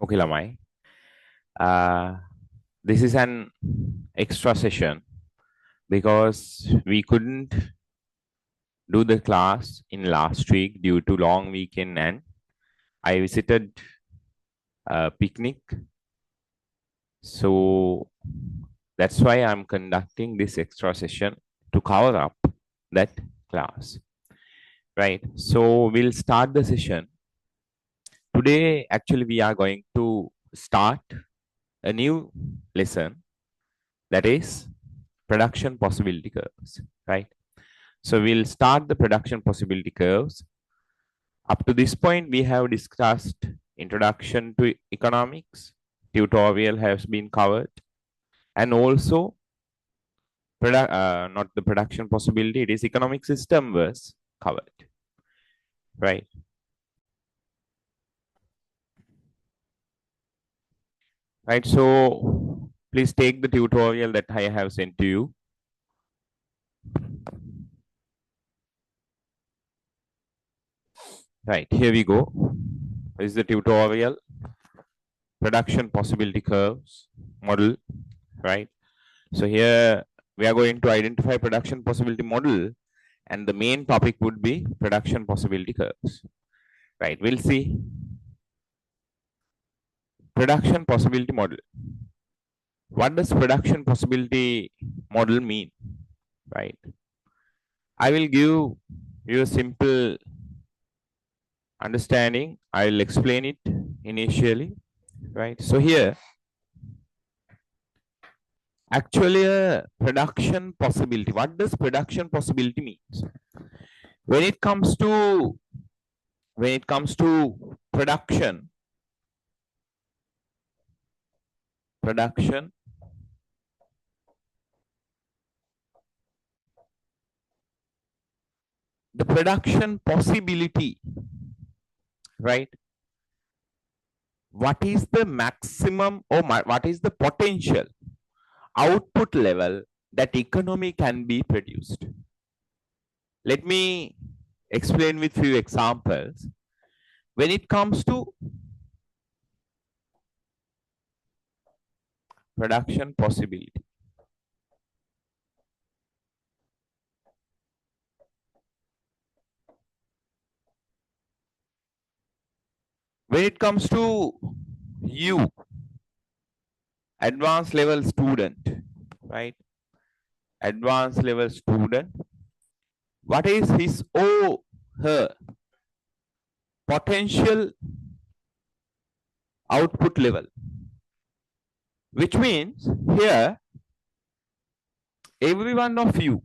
Okay, Lamai. Uh, this is an extra session because we couldn't do the class in last week due to long weekend, and I visited a picnic. So that's why I'm conducting this extra session to cover up that class. Right. So we'll start the session. Today, actually, we are going to start a new lesson, that is production possibility curves, right? So we'll start the production possibility curves. Up to this point, we have discussed introduction to economics, tutorial has been covered, and also not the production possibility, it is economic system was covered, right? Right, so please take the tutorial that I have sent to you. Right, here we go. This is the tutorial, production possibility curves model, right? So here we are going to identify production possibility model, and the main topic would be production possibility curves, right? We'll see production possibility model. What does production possibility model mean, right? I will give you a simple understanding. I will explain it initially, right? So here, actually a production possibility. What does production possibility means? When it comes to production, production the production possibility, right? What is the maximum or what is the potential output level that economy can be produced? Let me explain with few examples. When it comes to production possibility, when it comes to you, advanced level student, right? Advanced level student, what is his or her potential output level? Which means here, every one of you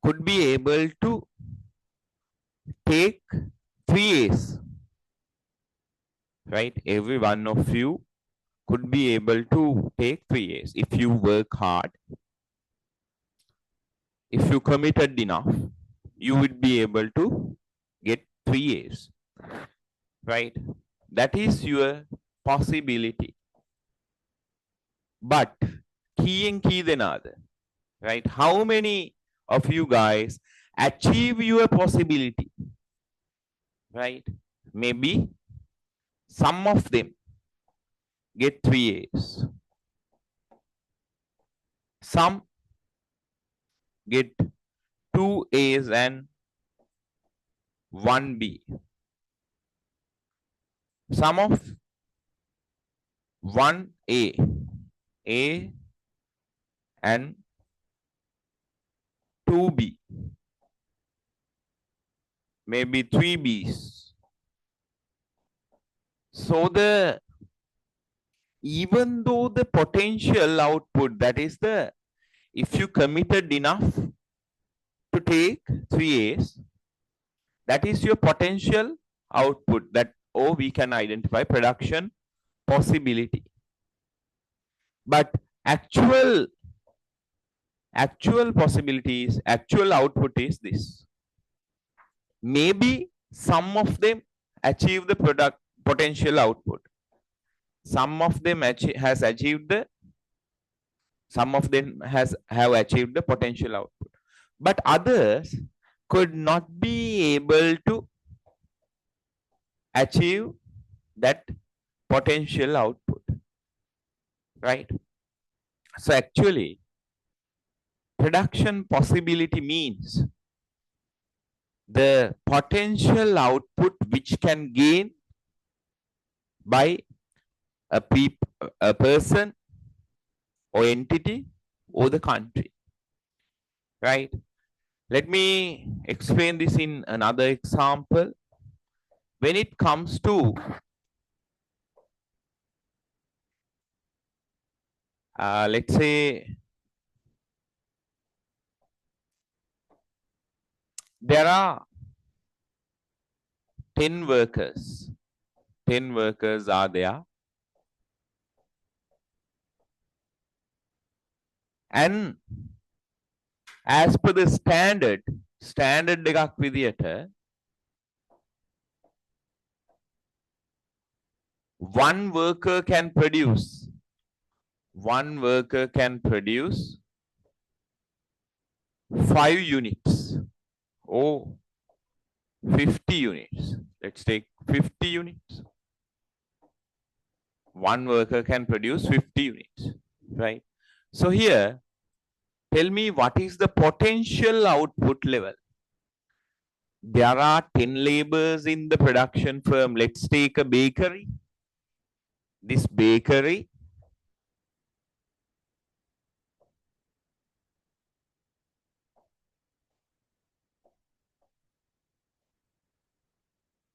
could be able to take 3 A's, right? Every one of you could be able to take 3 A's. If you work hard, if you committed enough, you would be able to get 3 A's, right? That is your possibility. But key another, right? How many of you guys achieve your possibility, right? Maybe some of them get 3 A's. Some get 2 A's and 1 B. Some of 1 A and 2 B, maybe 3 B's. So even though the potential output, that is if you committed enough to take 3 A's, that is your potential output, that we can identify production possibility. But actual possibilities, actual output is this. Maybe some of them achieve the product potential output. Some of them have achieved the potential output, but others could not be able to achieve that potential output, right? So actually, production possibility means the potential output which can gain by a person or entity or the country, right? Let me explain this in another example. When it comes to let's say there are 10 workers. 10 workers are there. And as per the standard එකක් විදියට one worker can produce 5 units or 50 units. Let's take 50 units. One worker can produce 50 units, right? So here, tell me what is the potential output level? There are 10 laborers in the production firm. Let's take a bakery. This bakery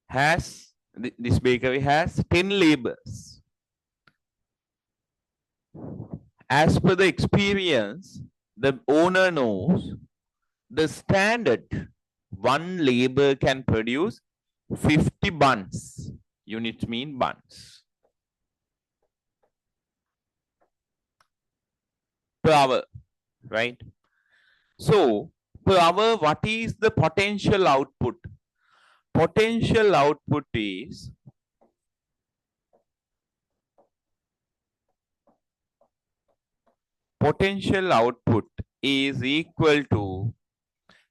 has 10 laborers. As per the experience, the owner knows the standard one labor can produce 50 buns. Units mean buns. Per hour, right? So, per hour, what is the potential output? Potential output is equal to,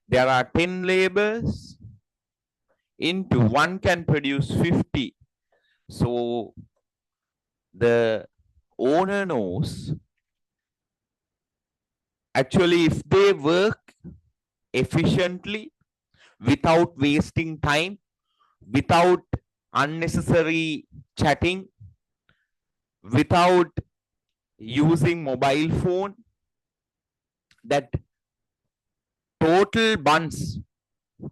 there are 10 labors into 1 can produce 50. So the owner knows actually if they work efficiently without wasting time, without unnecessary chatting, without using mobile phone, that total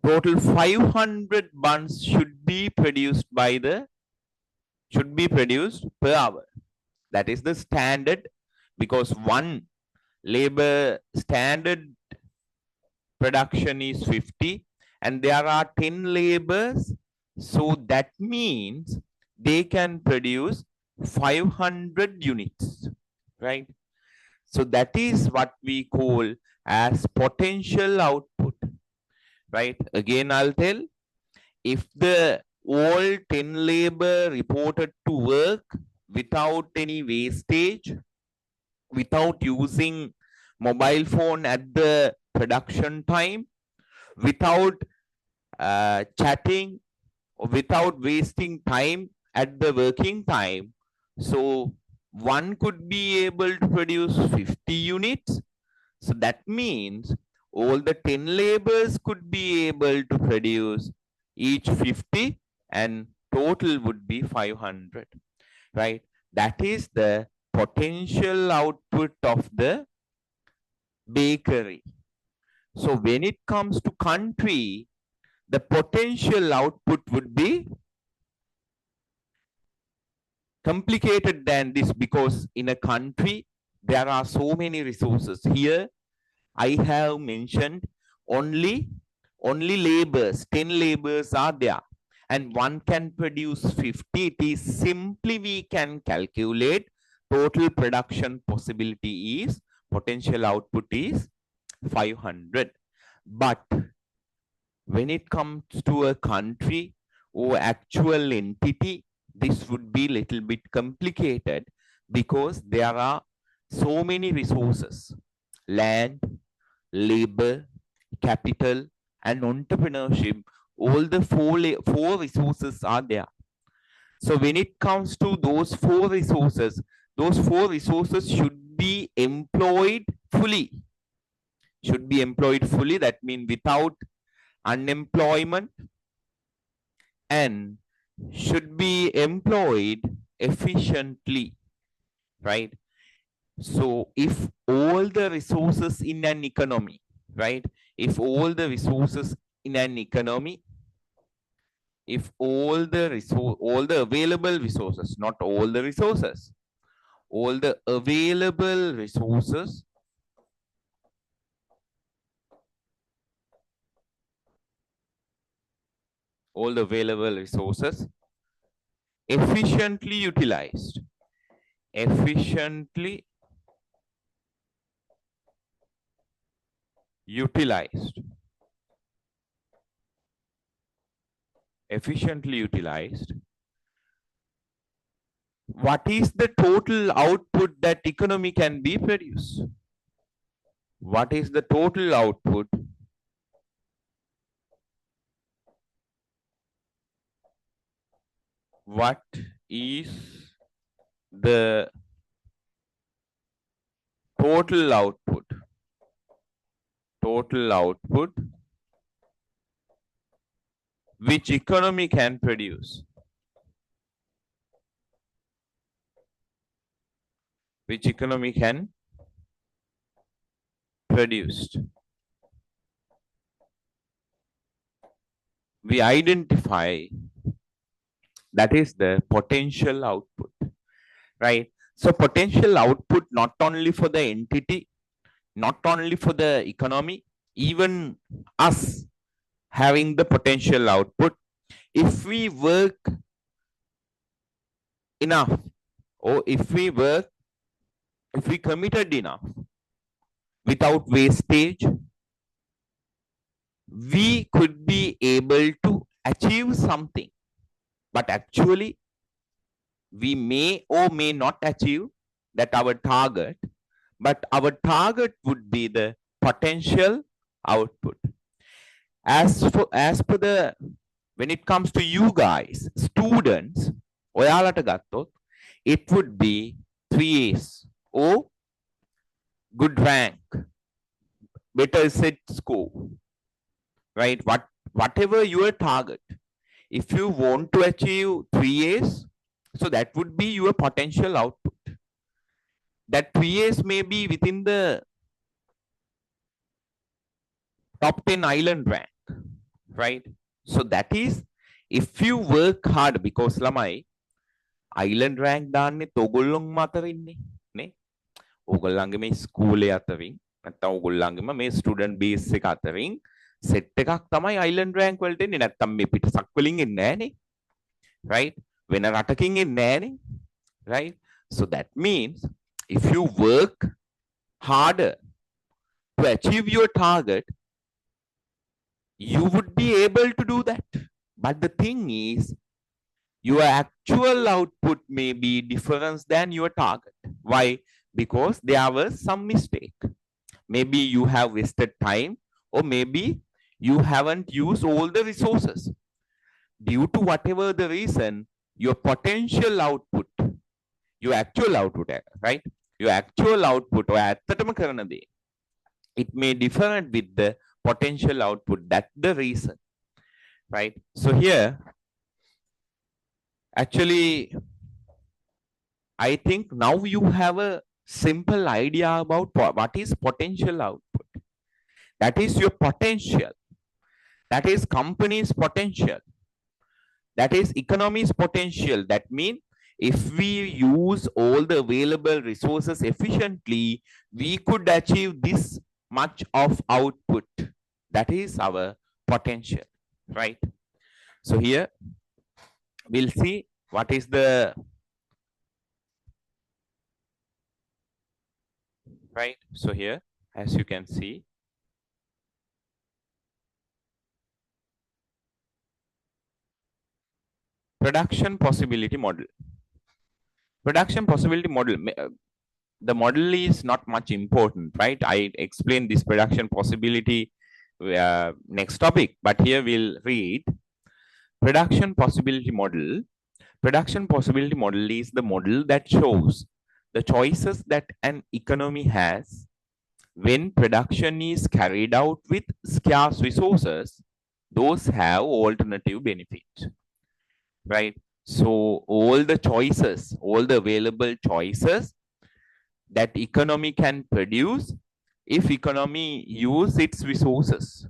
500 buns should be produced per hour. That is the standard, because one labor standard production is 50 and there are 10 labors. So that means they can produce 500 units, right? So that is what we call as potential output, right? Again, I'll tell, if the all 10 labor reported to work without any wastage, without using mobile phone at the production time, without chatting, without wasting time at the working time, so one could be able to produce 50 units. So that means all the 10 labors could be able to produce each 50 and total would be 500, right? That is the potential output of the bakery. So when it comes to country, the potential output would be complicated than this, because in a country there are so many resources. Here I have mentioned only labors, 10 labors are there and one can produce 50. It is simply we can calculate total production possibility is, potential output is 500. But when it comes to a country or actual entity, this would be a little bit complicated, because there are so many resources: land, labor, capital, and entrepreneurship. All the four resources are there. So when it comes to those four resources should be employed fully. Should be employed fully. That means without unemployment, and should be employed efficiently, right? So if all the resources in an economy, right? If all the resources in an economy, if all the available resources, not all the resources, all the available resources efficiently utilized, efficiently utilized, efficiently utilized, what is the total output that economy can be produced? What is the total output what is the total output which economy can produce, which economy can produce. We identify that is the potential output, right? So potential output not only for the entity, not only for the economy, even us having the potential output, if we work enough, or if we committed enough without wastage, we could be able to achieve something. But actually, we may or may not achieve that our target, but our target would be the potential output. As per the, when it comes to you guys, students, ඔයාලට ගත්තොත්, it would be 3 A's or good rank, better set score, right? Whatever your target, if you want to achieve 3 A's, so that would be your potential output. That 3 A's may be within the top 10 island rank, right? So that is if you work hard, because lamai island rank දාන්නෙත් ඔගොල්ලොන්ම අතරින්නේ නේ. ඔගොල්ලන්ගේ මේ ස්කූලේ අතරින් නැත්නම් ඔගොල්ලන්ගේම මේ student base එක අතරින් set එකක් තමයි island rank වලට එන්නේ. නැත්නම් මේ පිටසක් වලින් එන්නේ නැහනේ. Right? වෙන රටකින් එන්නේ නැහනේ. Right? So that means if you work harder to achieve your target, you would be able to do that. But the thing is, your actual output may be different than your target. Why? Because there was some mistake. Maybe you have wasted time, or maybe you haven't used all the resources. Due to whatever the reason, your potential output, your actual output, right? Your actual output, or ඇත්තටම කරන දේ, it may differ with the potential output. That's the reason, right? So here, actually, I think now you have a simple idea about what is potential output. That is your potential. That is company's potential. That is economy's potential. That means if we use all the available resources efficiently, we could achieve this much of output. That is our potential, right? So here we'll see what is the, right? So here, as you can see, production possibility model. Production possibility model. The model is not much important, right? I explained this production possibility next topic, but here we'll read production possibility model. Production possibility model is the model that shows the choices that an economy has when production is carried out with scarce resources. Those have alternative benefits, right? So all the choices, all the available choices that economy can produce if economy use its resources.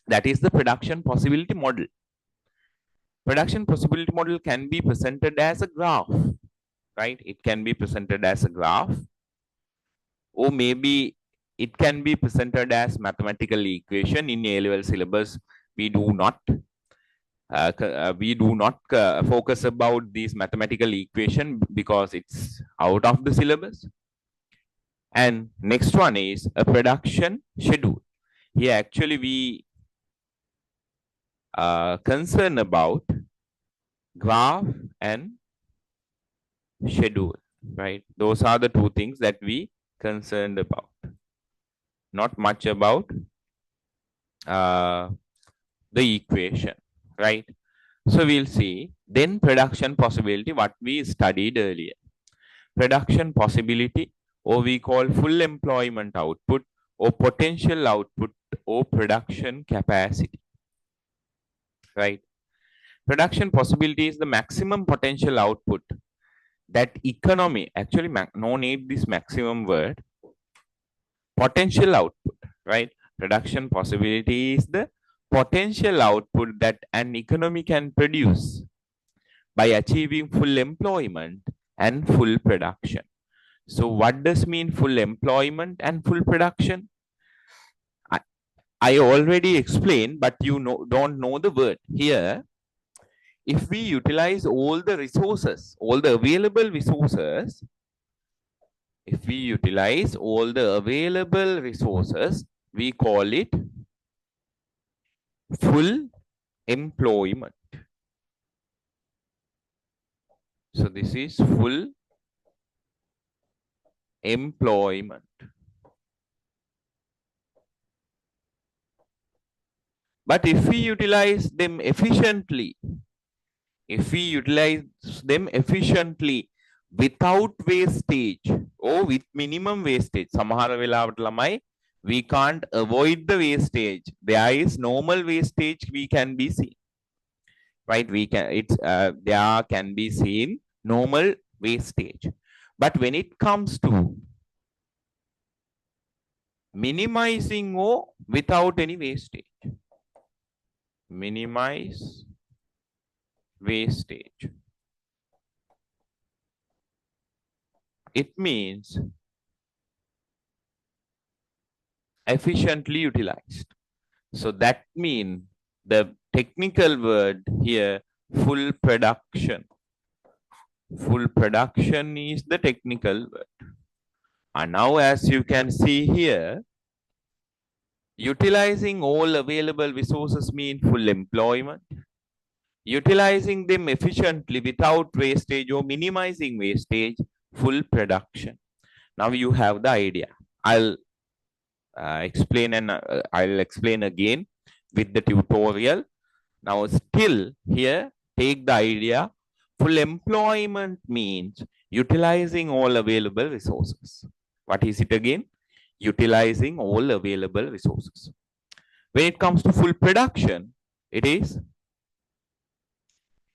That is the production possibility model. Production possibility model can be presented as a graph, right? It can be presented as a graph, or maybe it can be presented as mathematical equation. In A-level syllabus, we do not focus about these mathematical equation because it's out of the syllabus. And next one is a production schedule. Here actually we concern about graph and schedule, right? Those are the two things that we concerned about. Not much about the equation, right? So we'll see then production possibility, what we studied earlier. Production possibility, or we call full employment output, or potential output, or production capacity, right? Production possibility is the maximum potential output that economy, actually no need this maximum word, potential output, right? Production possibility is the potential output that an economy can produce by achieving full employment and full production. So what does mean full employment and full production? I already explained, but you don't know the word. Here, if we utilize all the resources, all the available resources, if we utilize all the available resources, we call it full employment. So this is full employment. But if we utilize them efficiently, without wastage or with minimum wastage, samahara velawata lamai, we can't avoid the wastage. There is normal wastage we can be seen, right? There can be seen normal wastage. But when it comes to minimizing or without any wastage, minimize wastage, it means efficiently utilized. So that means the technical word here, full production. Full production is the technical word. And now as you can see here, utilizing all available resources mean full employment. Utilizing them efficiently without wastage or minimizing wastage, full production. Now you have the idea. I'll explain again with the tutorial. Now still here, take the idea. Full employment means utilizing all available resources. What is it again? Utilizing all available resources. When it comes to full production, it is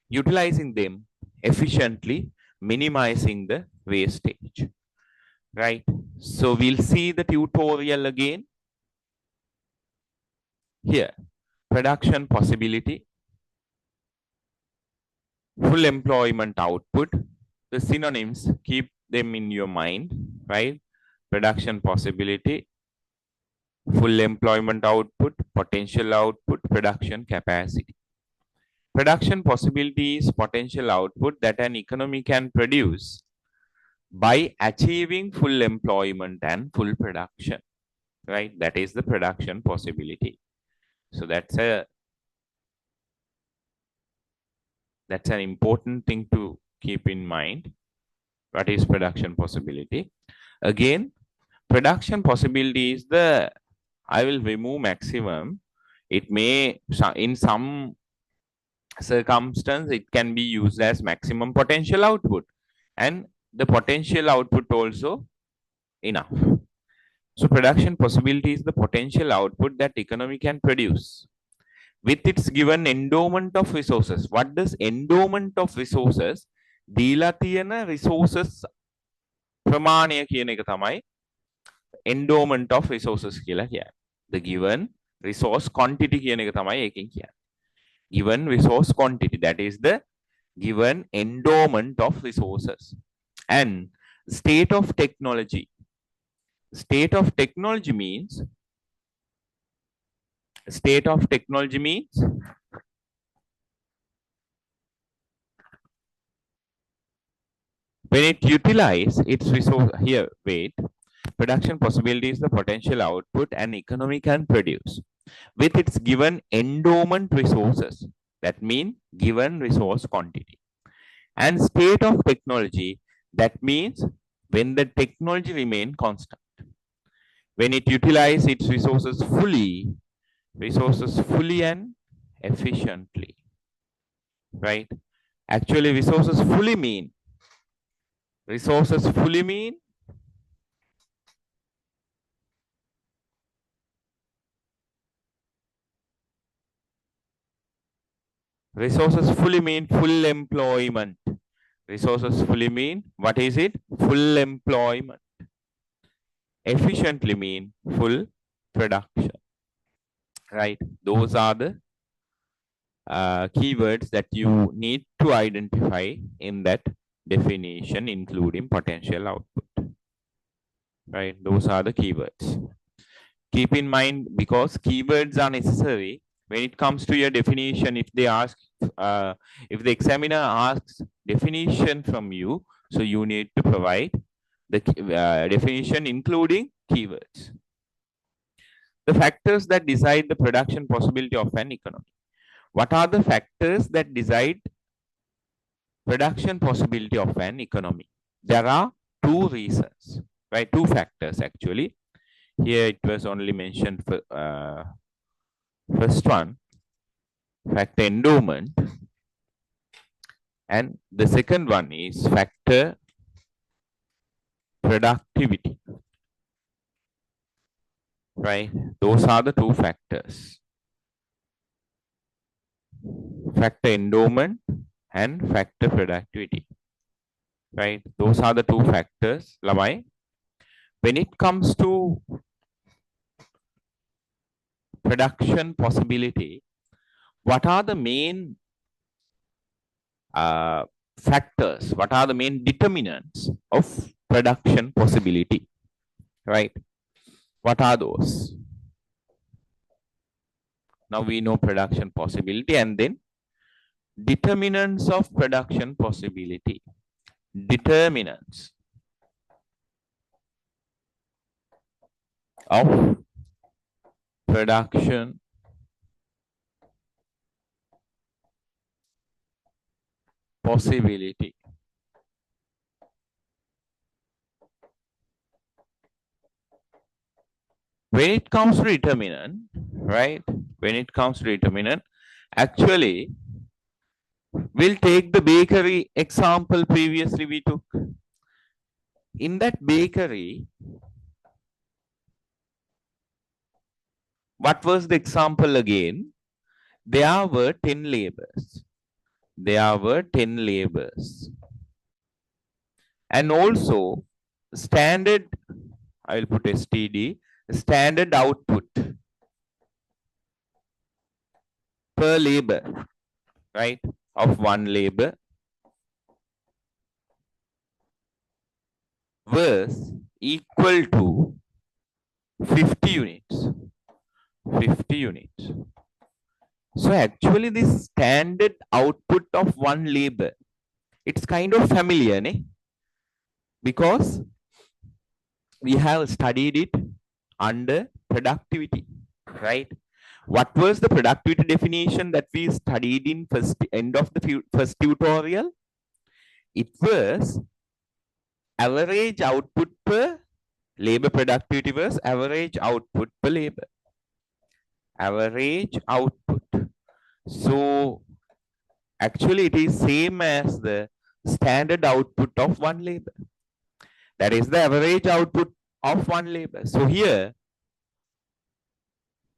utilizing them efficiently, minimizing the wastage, right? So we'll see the tutorial again. Here, production possibility, full employment output, the synonyms, keep them in your mind, right? Production possibility, full employment output, potential output, production capacity. Production possibility is potential output that an economy can produce by achieving full employment and full production, right? That is the production possibility. So that's an important thing to keep in mind. What is production possibility? Again, production possibility is I will remove maximum. It may, in some circumstance, it can be used as maximum potential output, and the potential output also enough. So production possibility is the potential output that economy can produce with its given endowment of resources. What does endowment of resources? දීලා තියෙන resources ප්‍රමාණය කියන එක තමයි endowment of resources කියලා කියන්නේ. The given resource quantity කියන එක තමයි ඒකෙන් කියන්නේ. Given resource quantity, that is the given endowment of resources. And state of technology. State of technology means when it utilizes its resource, here, wait, production possibility is the potential output an economy can produce with its given endowment resources. That means given resource quantity. And state of technology, that means when the technology remain constant. When it utilizes its resources fully and efficiently, right? Actually, resources fully mean resources fully mean full employment. Resources fully mean, what is it? Full employment. Efficiently mean full production, right? Those are the keywords that you need to identify in that definition, including potential output, right? Those are the keywords. Keep in mind, because keywords are necessary when it comes to your definition. If they ask, if the examiner asks definition from you, so you need to provide the definition including keywords. The factors that decide the production possibility of an economy. What are the factors that decide production possibility of an economy? There are two reasons, right? Two factors actually. Here it was only mentioned for first one, factor endowment, and the second one is factor productivity, right? Those are the two factors, factor endowment and factor productivity, right? Those are the two factors, lamai. When it comes to production possibility, what are the main factors? What are the main determinants of production possibility, right? What are those? Now we know production possibility, and then determinants of production possibility. Determinants of production possibility. When it comes to determinant, right? When it comes to determinant, actually, we'll take the bakery example previously we took. In that bakery, what was the example again? There were 10 labors. There were 10 labors. And also, standard, I will put STD, standard output per labor, right, of one labor was equal to 50 units. 50 units. So actually this standard output of one labor, it's kind of familiar, ne? Because we have studied it under productivity, right? What was the productivity definition that we studied in end of the first tutorial? It was average output per labor. Productivity was average output per labor. Average output. So Actually, it is same as the standard output of one labor. That is the average output of one labor. So here,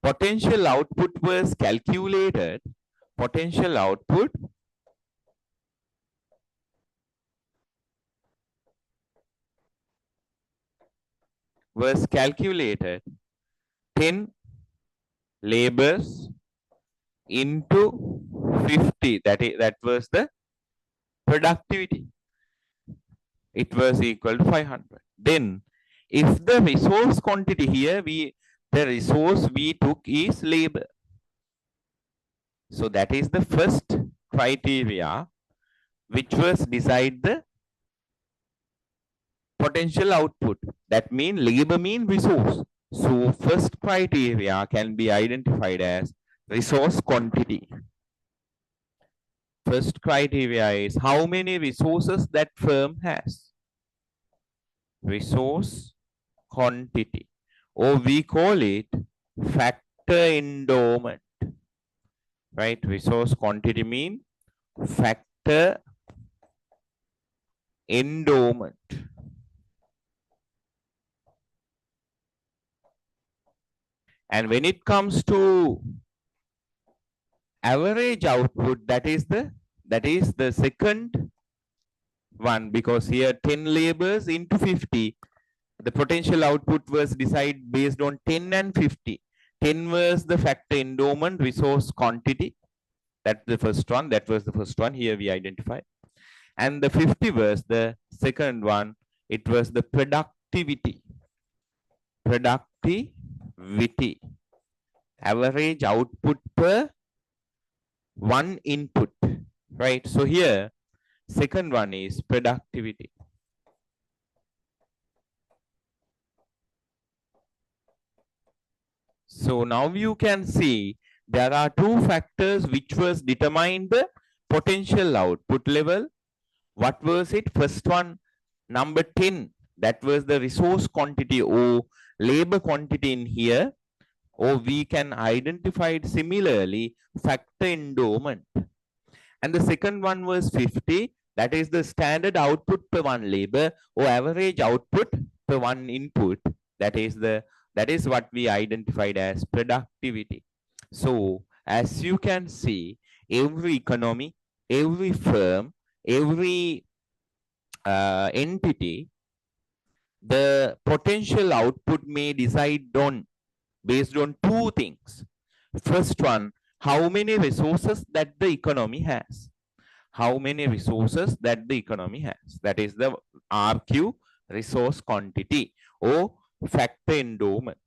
potential output was calculated. Potential output was calculated 10 labors into 50. That was the productivity. It was equal to 500. Then, if the resource quantity here, the resource we took is labor. So that is the first criteria which was decide the potential output. That means labor mean resource. So first criteria can be identified as resource quantity. First criteria is how many resources that firm has. Resource quantity, or we call it factor endowment, right? Resource quantity mean factor endowment. And when it comes to average output, that is the second one, because here 10 labors into 50, the potential output was decided based on 10 and 50. 10 was the factor endowment resource quantity. That's the first one. That was the first one. Here we identify. And the 50 was the second one. It was the productivity. Productivity. Average output per one input. Right. So here, second one is productivity. So now you can see there are two factors which was determined the potential output level. What was it? First one, number 10, that was the resource quantity or labor quantity in here, or we can identify it similarly, factor endowment. And the second one was 50, that is the standard output per one labor or average output per one input. That is what we identified as productivity. So as you can see, every economy, every firm, every entity, the potential output may decide on based on two things. First one, how many resources that the economy has. How many resources that the economy has. That is the RQ, resource quantity, or factor endowment.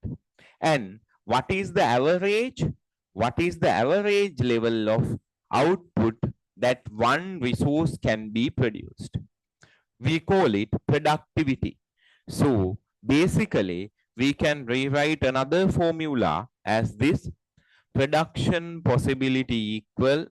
And what is the average? What is the average level of output that one resource can be produced? We call it productivity. So basically, we can rewrite another formula as this: production possibility equal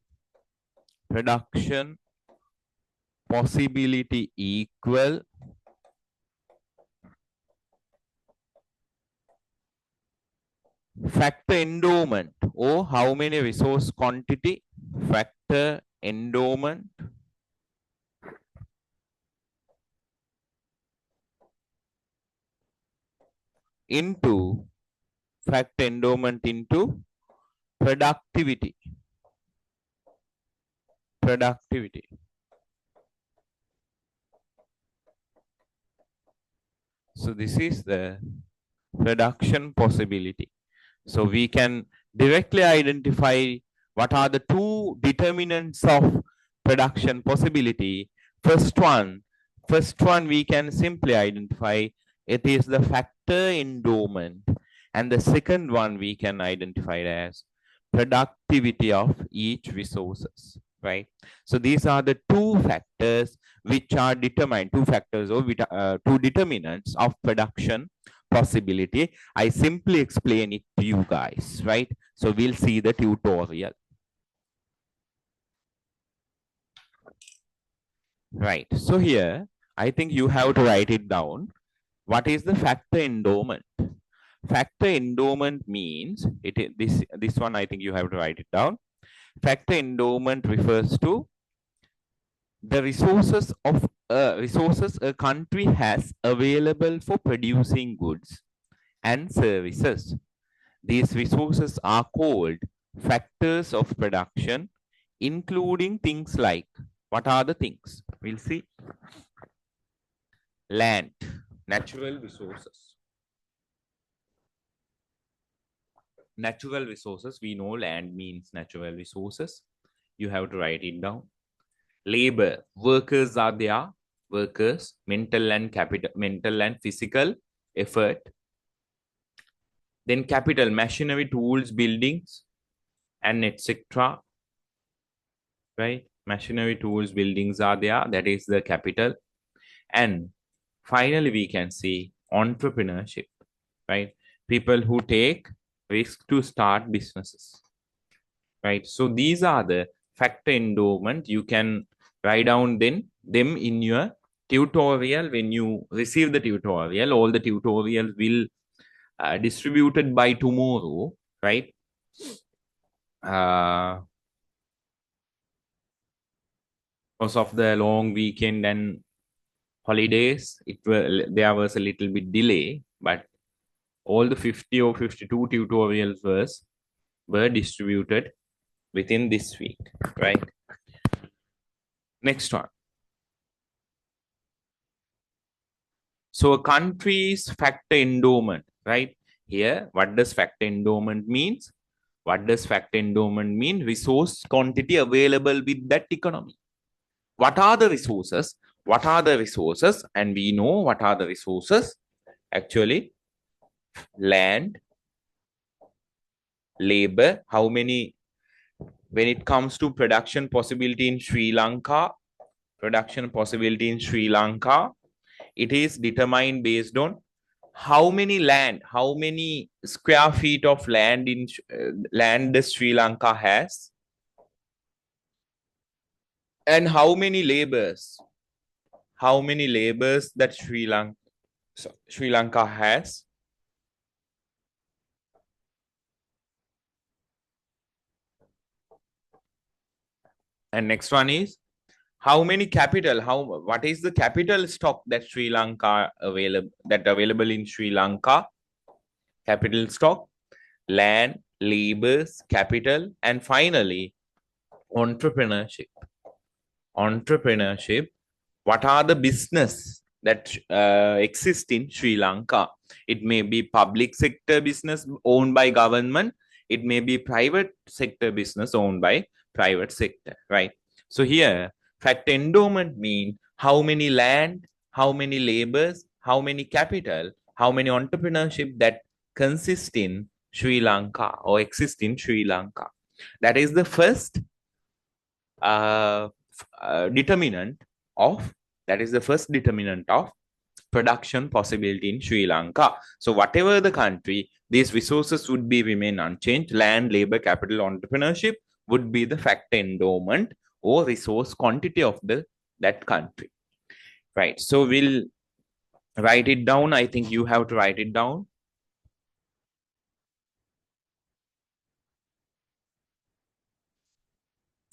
factor endowment, or how many resource quantity, factor endowment into factor endowment into productivity. So this is the production possibility. So we can directly identify what are the two determinants of production possibility. First one we can simply identify it is the factor endowment, and the second one we can identify it as productivity of each resources, right? So these are the two factors which are determined, two factors or two determinants of production possibility. I simply explain it to you guys, right? So we'll see the tutorial. Right. So here, I think you have to write it down. What is the factor endowment? Factor endowment means this one. I think you have to write it down. Factor endowment refers to the resources a country has available for producing goods and services. These resources are called factors of production, including things like, what are the things? We'll see. Land, natural resources. Natural resources, we know land means natural resources. You have to write it down. Labor, workers are there. Workers, mental and physical effort. Then capital, machinery, tools, buildings, and etc. Right? Machinery, tools, buildings are there. That is the capital. And finally, we can see entrepreneurship, right? People who take risk to start businesses, right? So these are the factor endowment. You can write down them in your tutorial. When you receive the tutorial, all the tutorials will distributed by tomorrow, right? Because of the long weekend and holidays, there was a little bit delay, but all the 50 or 52 tutorials were distributed within this week, right? Next one. So a country's factor endowment, right? Here, what does factor endowment means? What does factor endowment mean? Resource quantity available with that economy. What are the resources? What are the resources? And we know what are the resources. Actually, land, labor, how many, when it comes to production possibility in Sri Lanka, it is determined based on how many land, how many square feet of land in land Sri Lanka has, and how many laborers that Sri Lanka has. And next one is how many capital, what is the capital stock that Sri Lanka available in Sri Lanka? Capital stock, land, labors, capital, and finally entrepreneurship. What are the business that exist in Sri Lanka? It may be public sector business owned by government. It may be private sector business owned by private sector, right? So here, factor endowment mean how many land, how many labors, how many capital, how many entrepreneurship that consist in Sri Lanka or exist in Sri Lanka. That is the first determinant of production possibility in Sri Lanka. So whatever the country, these resources would be remain unchanged. Land, labor, capital, entrepreneurship would be the factor endowment or resource quantity of that country, right? So we'll write it down. I think you have to write it down.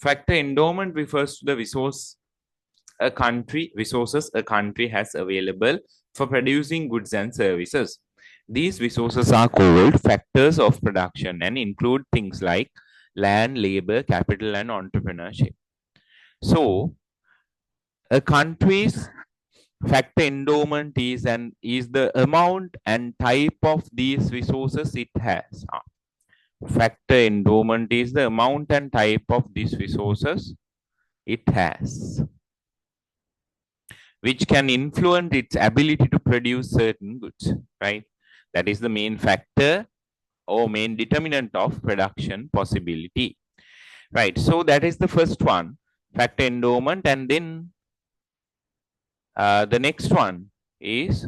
Factor endowment refers to the resources a country has available for producing goods and services. These resources are called factors of production and include things like land, labor, capital, and entrepreneurship. So, a country's factor endowment is the amount and type of these resources it has. Factor endowment is the amount and type of these resources it has, which can influence its ability to produce certain goods, right? That is the main factor or main determinant of production possibility, right? So that is the first one, factor endowment. And then the next one is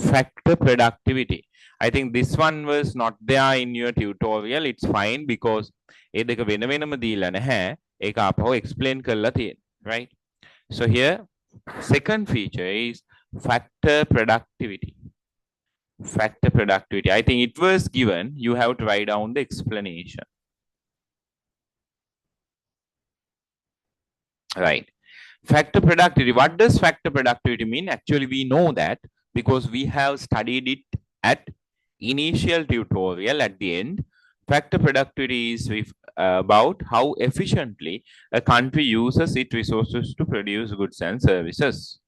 factor productivity. I think this one was not there in your tutorial. It's fine because ඒ දෙක වෙන වෙනම දීලා නැහැ. ඒක ආපහු explain කරලා තියෙනවා, right? So here second feature is factor productivity. Factor productivity. I think it was given. You have to write down the explanation. Right. Factor productivity. What does factor productivity mean? Actually, we know that because we have studied it at initial tutorial at the end. Factor productivity is about how efficiently a country uses its resources to produce goods and services.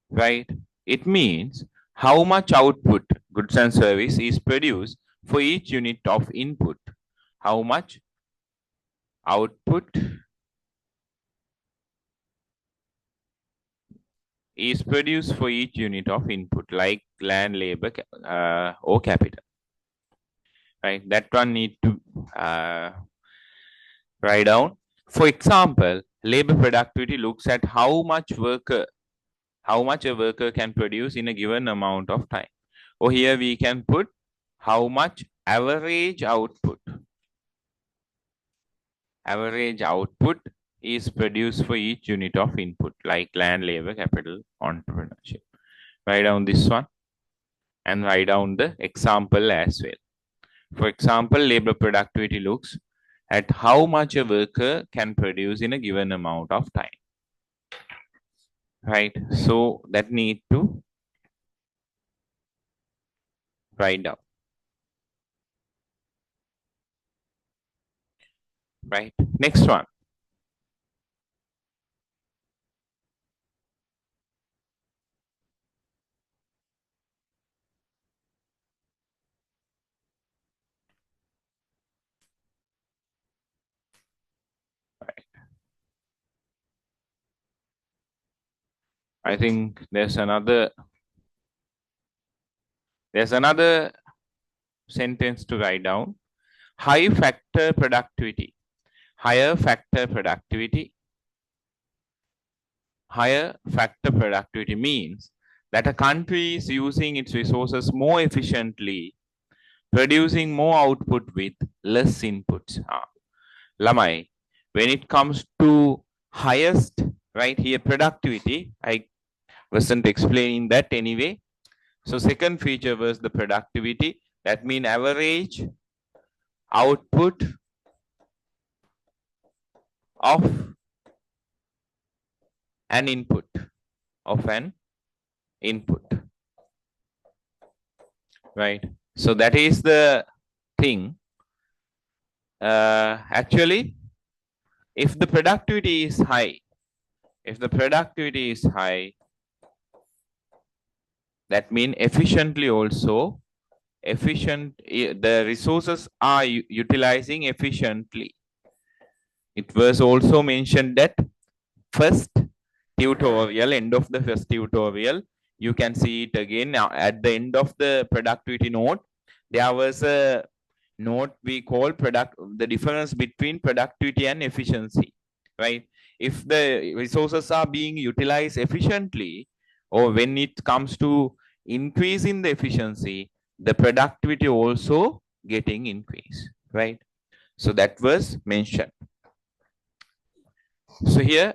Right? It means how much output, goods and service, is produced for each unit of input. How much output is produced for each unit of input, like land, labor, or capital. Right? That one need to write down. For example, labor productivity looks at how much a worker can produce in a given amount of time. Or here we can put how much average output is produced for each unit of input, like land, labor, capital, entrepreneurship. Write down this one and write down the example as well. For example, labor productivity looks at how much a worker can produce in a given amount of time. Right? So that need to write down. Right? Next one. I think there's another sentence to write down. Higher factor productivity. Higher factor productivity means that a country is using its resources more efficiently, producing more output with less inputs. Lamai, when it comes to highest, right here, productivity, I wasn't explaining that anyway. So second feature was the productivity. That means average output of an input. Right? So that is the thing. Actually, if the productivity is high, that means the resources are utilizing efficiently. It was also mentioned that end of the first tutorial, you can see it again at the end of the productivity note. There was a note we call the difference between productivity and efficiency, right? If the resources are being utilized efficiently, or when it comes to increasing the efficiency, the productivity also getting increased, right? So that was mentioned. So here,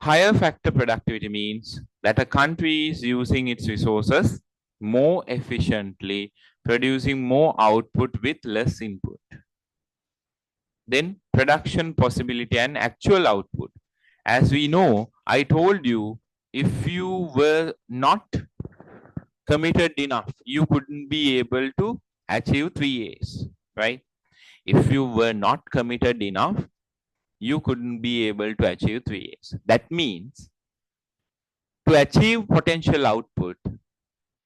higher factor productivity means that a country is using its resources more efficiently, producing more output with less input. Then production possibility and actual output. As we know, I told you, if you were not committed enough, you couldn't be able to achieve 3As, right? If you were not committed enough, you couldn't be able to achieve 3As. That means to achieve potential output,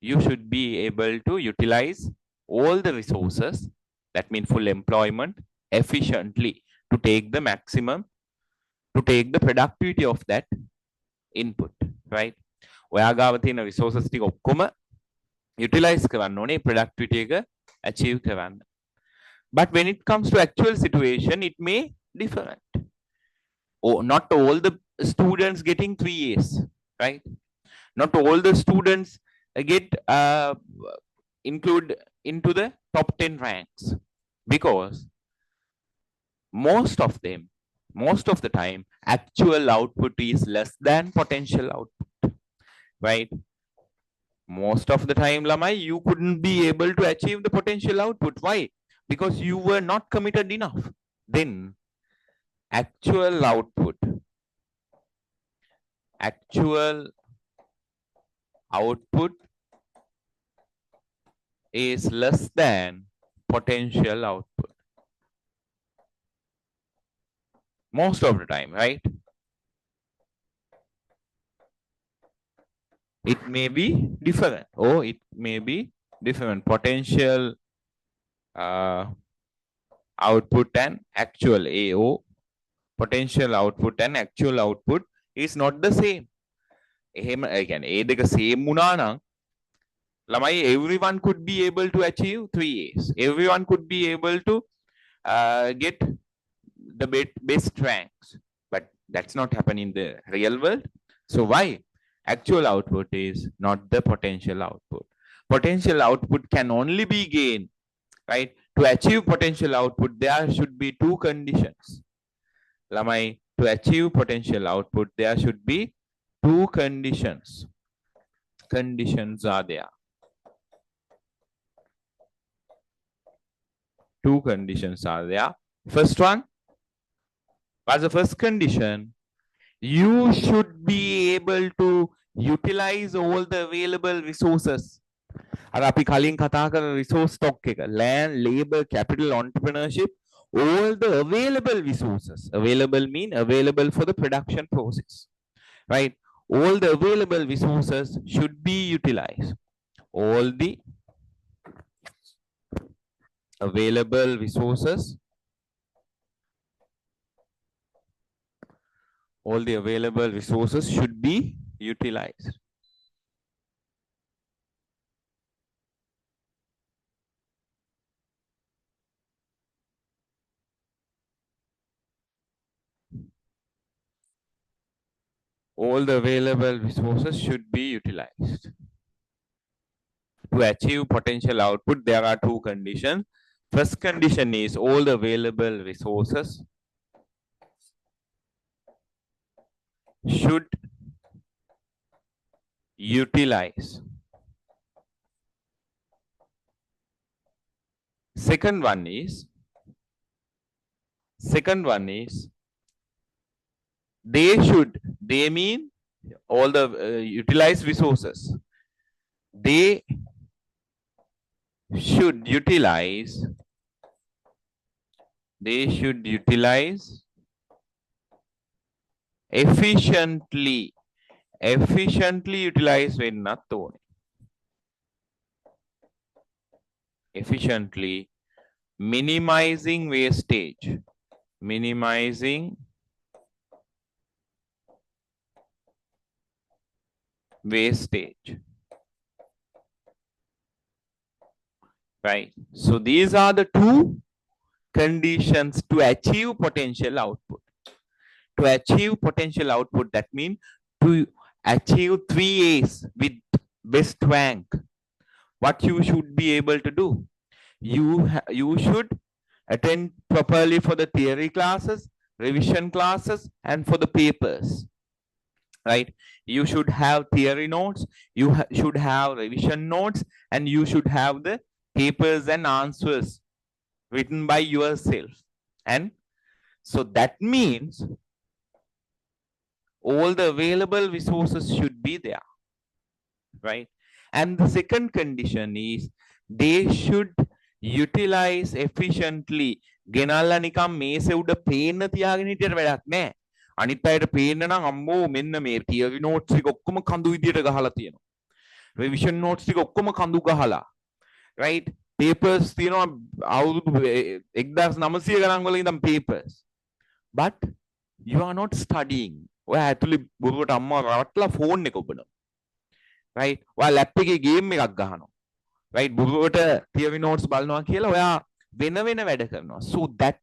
you should be able to utilize all the resources, that means full employment, efficiently to take the maximum, to take the productivity of that input, right? ඔයාගාව තියෙන resources ටික ඔක්කොම utilize කරන්න ඕනේ productivity එක achieve කරන්න. But when it comes to actual situation, it may different. Or not all the students getting 3As, right? Not all the students get include into the top 10 ranks, because most of them most of the time, actual output is less than potential output, right? Most of the time, Lamai, you couldn't be able to achieve the potential output. Why? Because you were not committed enough. Then, actual output is less than potential output. Most of the time, right? It may be different, or it may be different. Potential output and actual AO, potential output and actual output is not the same. එහෙම ඒ කියන්නේ ඒ දෙක same වුණා නම් ළමයි everyone could be able to achieve 3 A's. Everyone could be able to get the best ranks. But that's not happening in the real world. So why? Actual output is not the potential output. Potential output can only be gained, right? To achieve potential output, there should be two conditions. Lamai, to achieve potential output, there should be two conditions. Conditions are there. Two conditions are there. First one, what's the first condition? You should be able to utilize all the available resources. අර අපි කලින් කතා කරන resource stock එක, land, labor, capital, entrepreneurship, all the available resources. Available mean available for the production process, right? All the available resources should be utilized. All the available resources, should be utilized. All the available resources should be utilized. To achieve potential output, there are two conditions. First condition is all the available resources should utilize. Second one is they mean all the utilized resources. They should utilize efficiently. Utilize වෙන්නත් ඕනේ. Efficiently, minimizing wastage. Right. So these are the two conditions to achieve potential output. To achieve potential output, that means to achieve 3 A's with best rank, what you should be able to do? You should attend properly for the theory classes, revision classes, and for the papers, right? You should have theory notes, you should have revision notes, and you should have the papers and answers written by yourself. And so that means all the available resources should be there, right? And the second condition is they should utilize efficiently. ගෙනල්ලා නිකම් මේසෙ උඩ පේන්න තියාගෙන හිටියට වැඩක් නැහැ. අනිත් අයට පේන්න නම් අම්මෝ මෙන්න මේ තියරි නෝට්ස් ටික ඔක්කොම කඳු විදියට ගහලා තියෙනවා. රිවිෂන් නෝට්ස් ටික ඔක්කොම කඳු ගහලා, right? Papers තියෙනවා අවුරුදු 1900 ගණන් වල ඉඳන් papers. But you are not studying. ඔයා ඇතුලේ බොරුවට අම්මා රවට්ටලා ෆෝන් එක ඔබනවා. right? ඔයා ලැප් එකේ ගේම් එකක් ගහනවා. right? බොරුවට theory notes බලනවා කියලා ඔයා වෙන වැඩ කරනවා. So that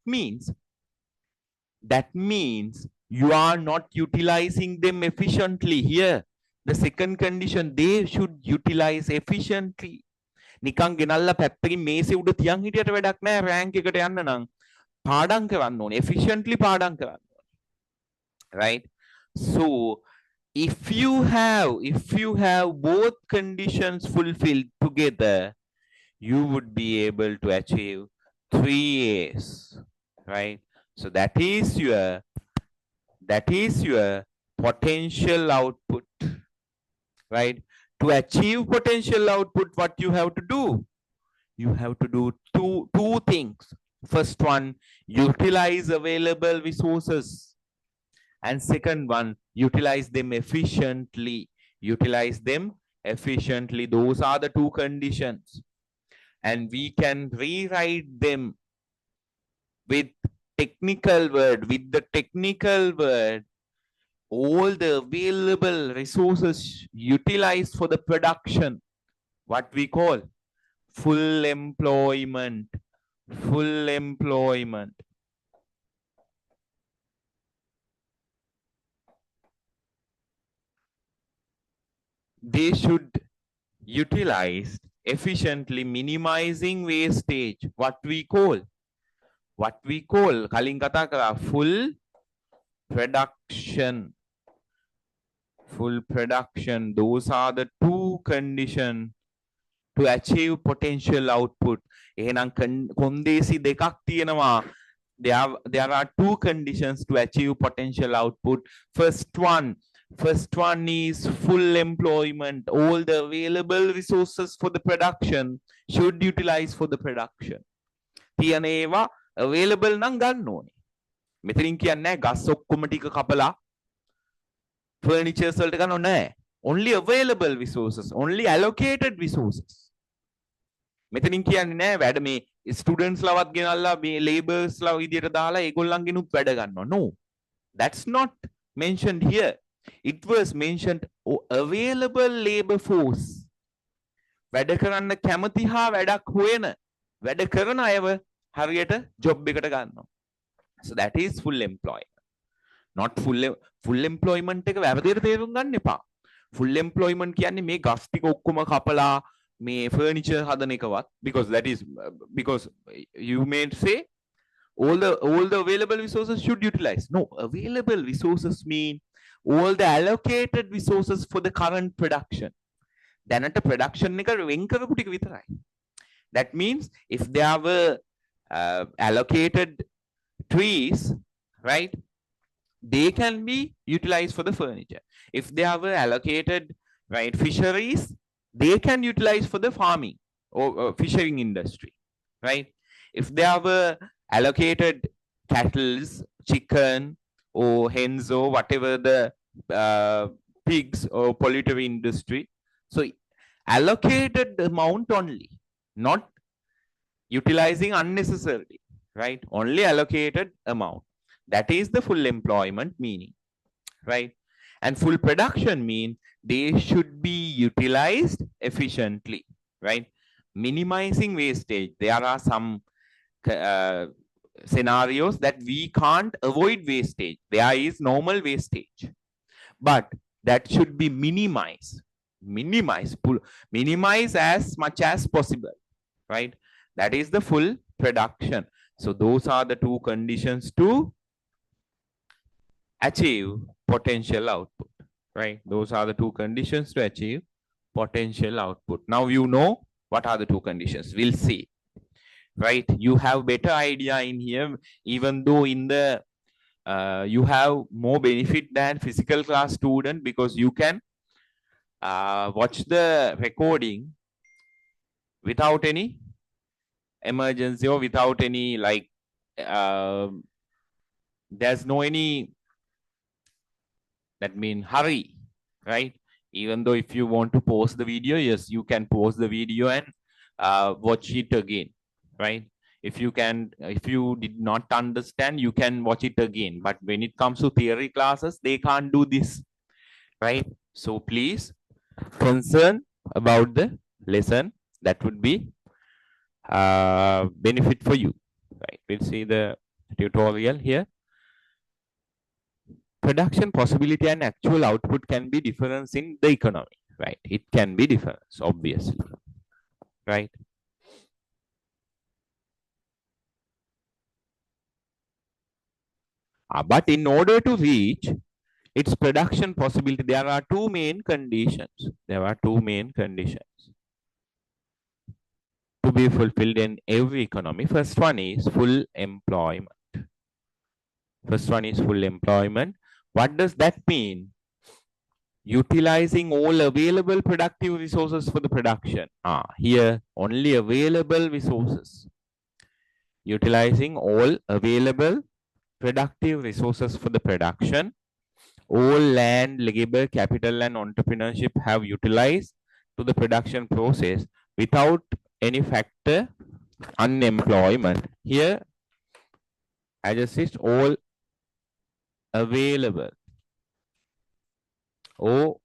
means you are not utilizing them efficiently. Here the second condition, they should utilize efficiently. නිකන් ගෙනල්ලා පැත්තකින් මේසෙ උඩ තියන් හිටියට වැඩක් නැහැ. රෑන්ක් එකට යන්න නම් පාඩම් කරන්න ඕනේ. efficiently පාඩම් කරන්න ඕනේ. right? So if you have both conditions fulfilled together, you would be able to achieve 3A's, right? So that is your potential output, right? To achieve potential output, what you have to do? You have to do two things. First one, utilize available resources, and second one, utilize them efficiently. Utilize them efficiently. Those are the two conditions, and we can rewrite them with the technical word, all the available resources utilized for the production, what we call full employment. Full employment. They should utilize efficiently, minimizing wastage. What we call කලින් කතා කරා full production. Full production. Those are the two conditions to achieve potential output. එහෙනම් කොන්දේසි දෙකක් තියෙනවා. There are two conditions to achieve potential output. First one is full employment. All the available resources for the production should utilize for the production. තියෙන ඒවා available නම් ගන්න ඕනේ. මෙතනින් කියන්නේ ගස් ඔක්කොම ටික කපලා furnitures වලට ගන්නව නෑ. Only available resources, only allocated resources. මෙතනින් කියන්නේ නෑ වැඩ මේ students ලවත් ගෙනල්ලා මේ laborers ලා විදියට දාලා ඒගොල්ලන්ගෙනුත් වැඩ ගන්නවා. No. That's not mentioned here. It was mentioned available labor force. වැඩ කරන්න කැමති හා වැඩක් හොයන වැඩ කරන අයව හරියට job එකට ගන්නවා. So that is full employment. Not full employment එක වැරදියට තේරුම් ගන්න එපා. Full employment කියන්නේ මේ ගස් ටික ඔක්කොම කපලා මේ furniture හදන එකවත්, because you may say all the available resources should utilize. No, available resources mean all the allocated resources for the current production. දැනට production එක වෙන් කරපු ටික විතරයි. That means if there were allocated trees, right, they can be utilized for the furniture. If there were allocated, right, fisheries, they can utilize for the farming or fishing industry, right? If there were allocated cattle, chicken or hens or whatever the pigs or poultry industry, so allocated amount only, not utilizing unnecessarily, right? Only allocated amount. That is the full employment meaning, right? And full production means they should be utilized efficiently, right? Minimizing wastage. There are some scenarios that we can't avoid wastage. There is normal wastage, but that should be minimized. Minimize as much as possible, right? That is the full production. So those are the two conditions to achieve potential output, right? Those are the two conditions to achieve potential output. Now you know what are the two conditions. We'll see, right? You have better idea in here, even though in the you have more benefit than physical class student, because you can watch the recording without any emergency or without any like there's no any, that mean hurry, right? Even though if you want to pause the video, yes, you can pause the video and watch it again, right? If you did not understand, you can watch it again. But when it comes to theory classes, they can't do this, right? So please concern about the lesson. That would be benefit for you, right? We'll see the tutorial here. Production possibility and actual output can be difference in the economy, right? It can be difference, obviously, right? But in order to reach its production possibility, there are two main conditions. There are two main conditions to be fulfilled in every economy. First one is full employment. First one is full employment. What does that mean? Utilizing all available productive resources for the production. Here, only available resources. Utilizing all available productive resources for the production. All land, labor, capital, and entrepreneurship have utilized to the production process without any factor unemployment. Here, I just said all available or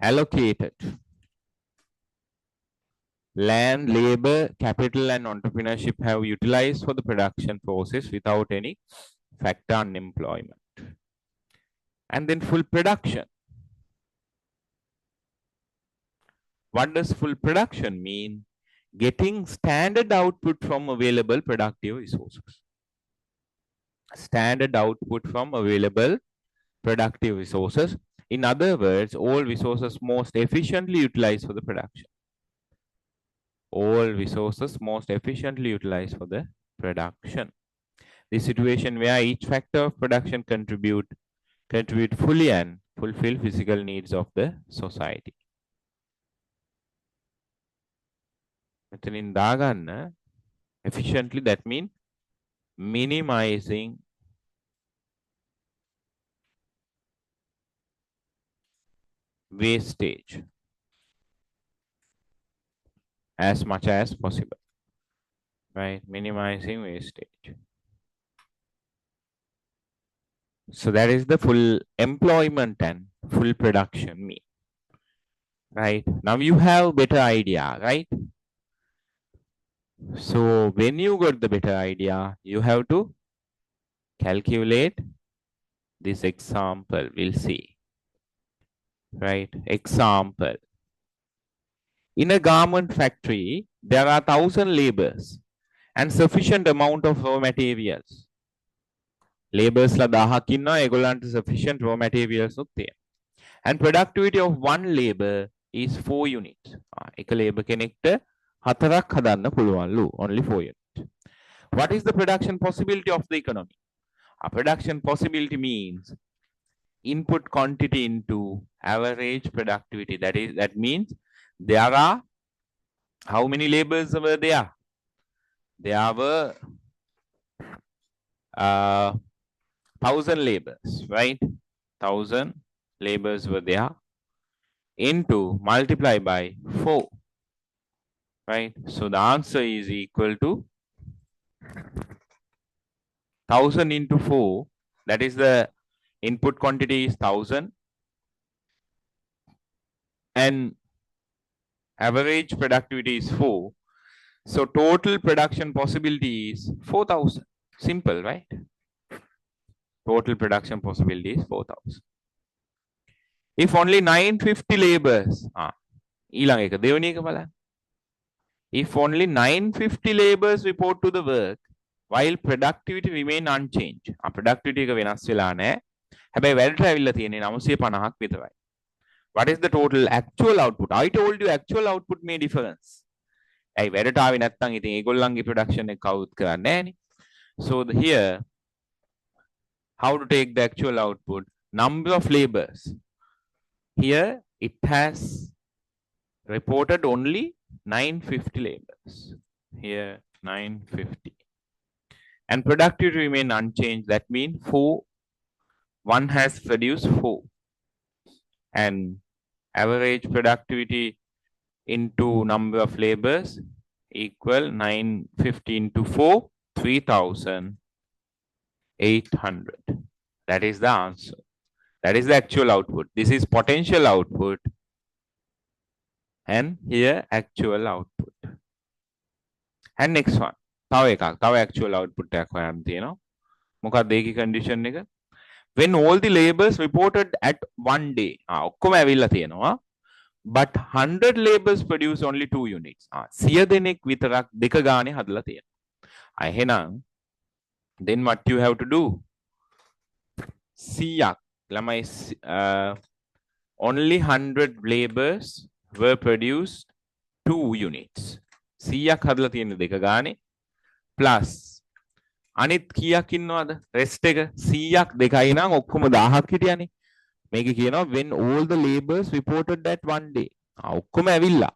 allocated land, labor, capital, and entrepreneurship have utilized for the production process without any factor unemployment. And then full production. What does full production mean? Getting standard output from available productive resources. Standard output from available productive resources. In other words, all resources most efficiently utilized for the production. All resources most efficiently utilized for the production. The situation where each factor of production contribute fully and fulfill physical needs of the society. Efficiently, that means minimizing wastage as much as possible, right? Minimizing wastage. So that is the full employment and full production mean, right? Now you have better idea, right? So when you got the better idea, you have to calculate this example. We'll see, right? Example. In a garment factory, there are 1,000 laborers and sufficient amount of raw materials. Laborers la 1000ක් ඉන්නවා, ඒගොල්ලන්ට sufficient raw materials උත් තියෙනවා. And productivity of one labor is 4 units. එක labor කෙනෙක්ට 4ක් හදන්න පුළුවන්ලු, only 4 units. What is the production possibility of the economy? A production possibility means input quantity into average productivity. That means there are how many laborers were there? There were 1,000 laborers, right? 1,000 laborers were there into multiply by 4, right? So the answer is equal to 1,000 into 4. That is the input quantity is 1,000 and average productivity is 4. So total production possibility is 4,000. Simple, right? Total production possibility is 4,000. If only 950 laborers, if only 950 laborers report to the work while productivity remain unchanged. Productivity එක වෙනස් වෙලා නැහැ. හැබැයි වැඩට ඇවිල්ලා තියෙන්නේ 950ක් විතරයි. What is the total actual output? I told you actual output may difference. ඇයි වැඩට ආවේ නැත්නම් ඉතින් ඒගොල්ලන්ගේ production එක කවුරුත් කරන්නේ නැහැනේ. So here, how to take the actual output? Number of laborers. Here it has reported only 950 laborers. Here 950. And productivity remain unchanged. That means 4. One has produced 4. And average productivity into number of laborers equal 950 into 4, 3,800. That is the answer. That is the actual output. This is potential output. And here actual output. And next one. තව actual output එකක් හොයන්න තියෙනවා. මොකක්ද ඒකේ condition එක? When all the laborers reported at one day. ඔක්කොම ඇවිල්ලා තියෙනවා. But 100 laborers produce only 2 units. 100 දෙනෙක් විතරක් දෙක ගානේ හදලා තියෙනවා. එහෙනම් then what you have to do? 100ක් ළමයි only 100 labors were produced 2 units 100ක් හදලා තියෙන දෙක ගානේ plus අනිත් කීයක් ඉන්නවද rest එක 100ක් දෙකයි නම් ඔක්කොම 1000ක් හිටියනේ මේක කියනවා when all the labors reported that one day ඔක්කොම ඇවිල්ලා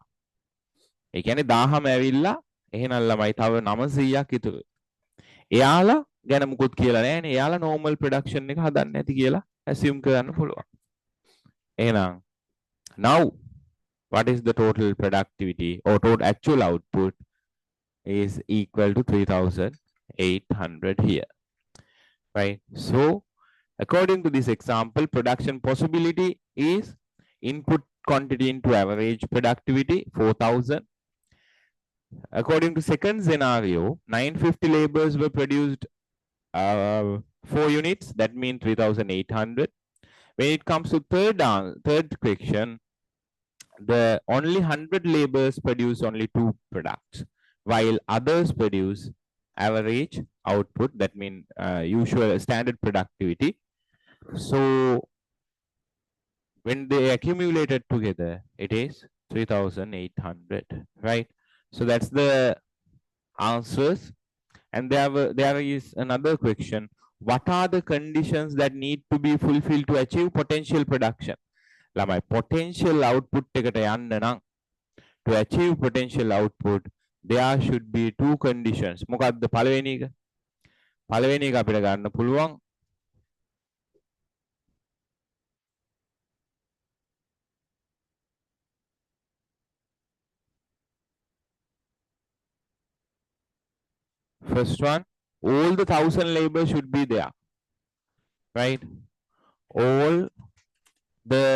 ඒ කියන්නේ 1000ම ඇවිල්ලා එහෙනම් ළමයි තව 900ක් ඉතුරු එයාලා ගැන මුකුත් කියලා නැහැනේ එයාලා normal production එක හදන්න ඇති කියලා assume කරන්න පුළුවන් එහෙනම් now what is the total productivity or total actual output is equal to 3800 here right so according to this example production possibility is input quantity into average productivity 4000 according to second scenario 950 labors were produced 4 units that means 3800 when it comes to third question the only 100 labors produce only 2 products while others produce average output that means usual standard productivity so when they accumulated together it is 3800 right so that's the answers and there is another question what are the conditions that need to be fulfilled to achieve potential production ළමයි potential output එකට යන්න නම් to achieve potential output there should be two conditions මොකක්ද පළවෙනි එක අපිට ගන්න පුළුවන් first one all the 1000 labor should be there right all the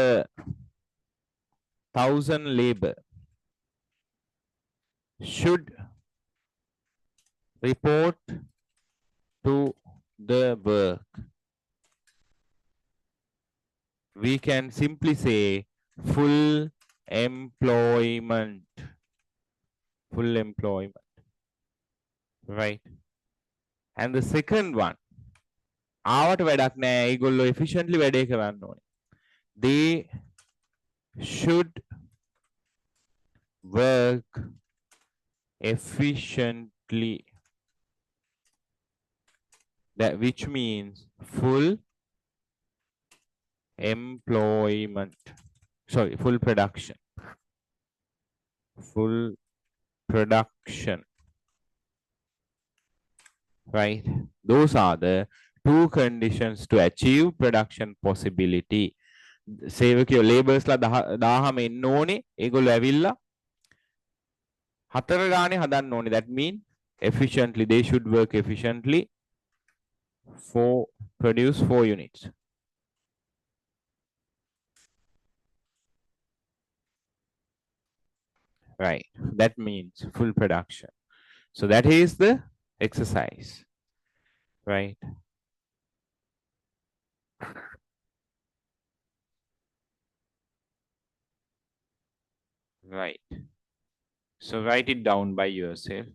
1000 labor should report to the work we can simply say full employment right and the second one ආවට වැඩක් නෑ ඒගොල්ලෝ efficiently වැඩේ කරන්න ඕනේ they should work efficiently that which means full employment full production right those are the two conditions to achieve production possibility සේවකයෝ laborers ලා 1000ම එන්න ඕනේ ඒගොල්ලෝ ඇවිල්ලා හතර ගානේ හදන්න ඕනේ that mean efficiently they should work efficiently for produce 4 units right that means full production so that is the exercise right right so write it down by yourself